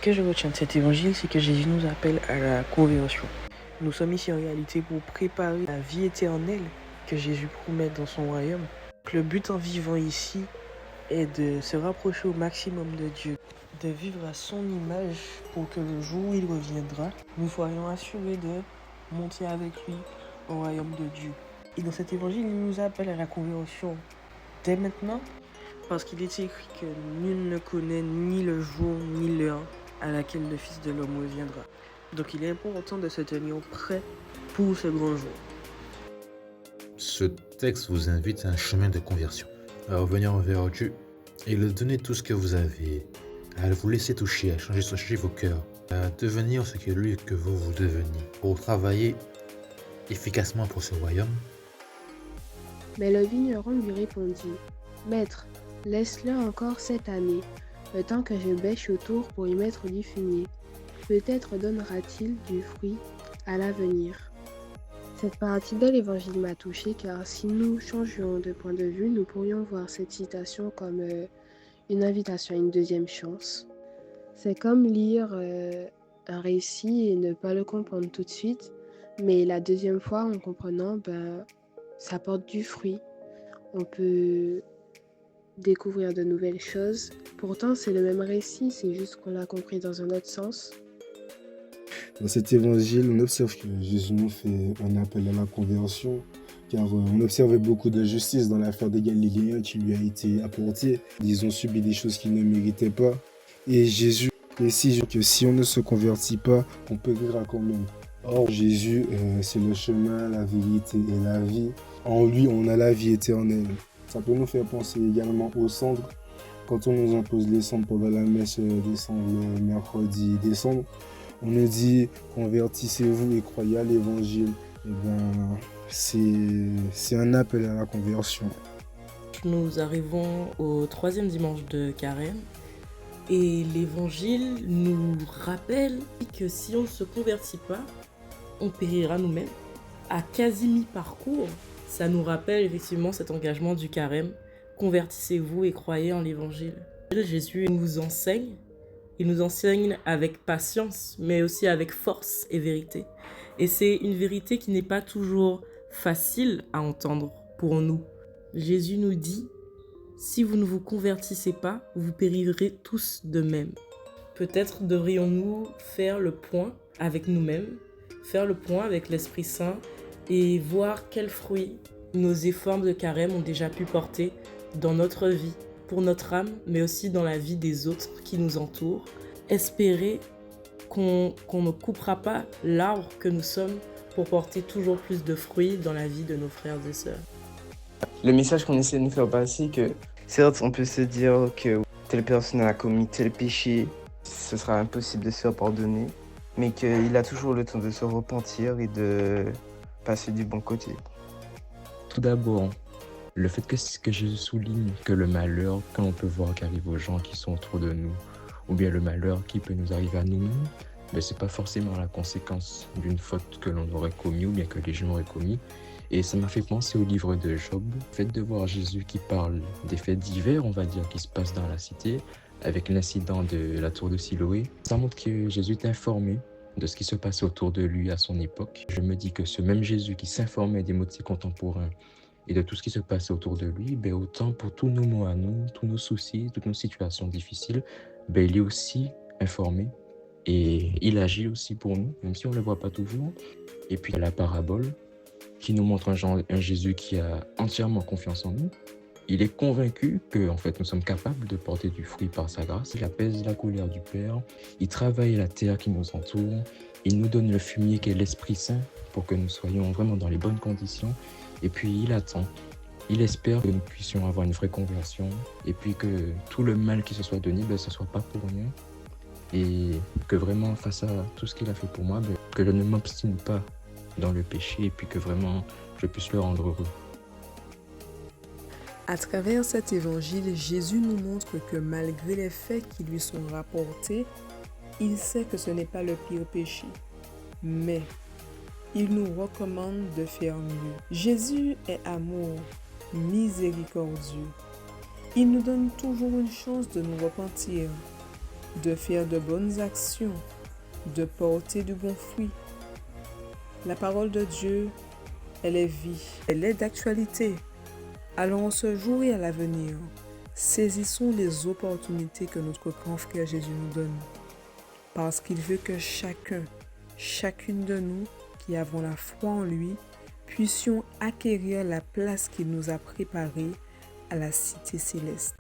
que je retiens de cet évangile, c'est que Jésus nous appelle à la conversion. Nous sommes ici en réalité pour préparer la vie éternelle que Jésus promet dans son royaume. Le but en vivant ici est de se rapprocher au maximum de Dieu, de vivre à son image pour que le jour où il reviendra, nous soyons assurés de monter avec lui au royaume de Dieu. Et dans cet évangile, il nous appelle à la conversion dès maintenant, parce qu'il est écrit que nul ne connaît ni le jour ni l'heure à laquelle le Fils de l'homme reviendra. Donc il est important de se tenir prêt pour ce grand jour. Ce texte vous invite à un chemin de conversion, à revenir envers Dieu et lui donner tout ce que vous avez, à vous laisser toucher, à changer vos cœurs, à devenir ce que lui que vous deveniez, pour travailler efficacement pour ce royaume. Mais le vigneron lui répondit, « Maître, laisse-le encore cette année, le temps que je bêche autour pour y mettre du fumier. Peut-être donnera-t-il du fruit à l'avenir. » Cette partie de l'évangile m'a touchée car si nous changions de point de vue, nous pourrions voir cette citation comme une invitation à une deuxième chance. C'est comme lire un récit et ne pas le comprendre tout de suite, mais la deuxième fois en comprenant, ça porte du fruit. On peut découvrir de nouvelles choses. Pourtant, c'est le même récit, c'est juste qu'on l'a compris dans un autre sens. Dans cet évangile, on observe que Jésus nous fait un appel à la conversion, car on observait beaucoup d'injustice dans l'affaire des Galiléens qui lui a été apportée. Ils ont subi des choses qu'ils ne méritaient pas. Et Jésus précise que si on ne se convertit pas, on périra quand même. Or, Jésus, c'est le chemin, la vérité et la vie. En lui, on a la vie éternelle. Ça peut nous faire penser également aux cendres. Quand on nous impose les cendres pendant la messe le mercredi décembre, on nous dit convertissez-vous et croyez à l'évangile. Et c'est un appel à la conversion. Nous arrivons au 3e dimanche de Carême et l'évangile nous rappelle que si on ne se convertit pas, on périra nous-mêmes. À quasi mi-parcours, ça nous rappelle effectivement cet engagement du Carême. Convertissez-vous et croyez en l'évangile. Jésus nous enseigne. Il nous enseigne avec patience, mais aussi avec force et vérité. Et c'est une vérité qui n'est pas toujours facile à entendre pour nous. Jésus nous dit, si vous ne vous convertissez pas, vous périrez tous de même. Peut-être devrions-nous faire le point avec nous-mêmes, faire le point avec l'Esprit Saint et voir quels fruits nos efforts de carême ont déjà pu porter dans notre vie, pour notre âme, mais aussi dans la vie des autres qui nous entourent. Espérer qu'on ne coupera pas l'arbre que nous sommes pour porter toujours plus de fruits dans la vie de nos frères et sœurs. Le message qu'on essaie de nous faire passer, que certes, on peut se dire que telle personne a commis tel péché, ce sera impossible de se faire pardonner, mais qu'il a toujours le temps de se repentir et de passer du bon côté. Tout d'abord, le fait que Jésus souligne que le malheur que l'on peut voir qui arrive aux gens qui sont autour de nous, ou bien le malheur qui peut nous arriver à nous-mêmes, ce n'est pas forcément la conséquence d'une faute que l'on aurait commis ou bien que les gens auraient commis. Et ça m'a fait penser au livre de Job. Le fait de voir Jésus qui parle des faits divers, on va dire, qui se passent dans la cité, avec l'incident de la tour de Siloé, ça montre que Jésus est informé de ce qui se passait autour de lui à son époque. Je me dis que ce même Jésus qui s'informait des maux de ses contemporains et de tout ce qui se passait autour de lui, autant pour tous nos maux à nous, tous nos soucis, toutes nos situations difficiles, il est aussi informé et il agit aussi pour nous, même si on ne le voit pas toujours. Et puis il y a la parabole qui nous montre un Jésus qui a entièrement confiance en nous. Il est convaincu que en fait, nous sommes capables de porter du fruit par sa grâce. Il apaise la colère du Père, il travaille la terre qui nous entoure, il nous donne le fumier qui est l'Esprit Saint pour que nous soyons vraiment dans les bonnes conditions. Et puis il attend, il espère que nous puissions avoir une vraie conversion et puis que tout le mal qui se soit donné, ce ne soit pas pour rien. Et que vraiment, face à tout ce qu'il a fait pour moi, que je ne m'obstine pas dans le péché et puis que vraiment je puisse le rendre heureux. À travers cet évangile, Jésus nous montre que malgré les faits qui lui sont rapportés, il sait que ce n'est pas le pire péché. Mais il nous recommande de faire mieux. Jésus est amour, miséricordieux. Il nous donne toujours une chance de nous repentir. de faire de bonnes actions, de porter de bons fruits. La parole de Dieu, elle est vie, elle est d'actualité. Alors en ce jour et à l'avenir, saisissons les opportunités que notre grand frère Jésus nous donne, parce qu'il veut que chacune de nous qui avons la foi en lui, puissions acquérir la place qu'il nous a préparée à la cité céleste.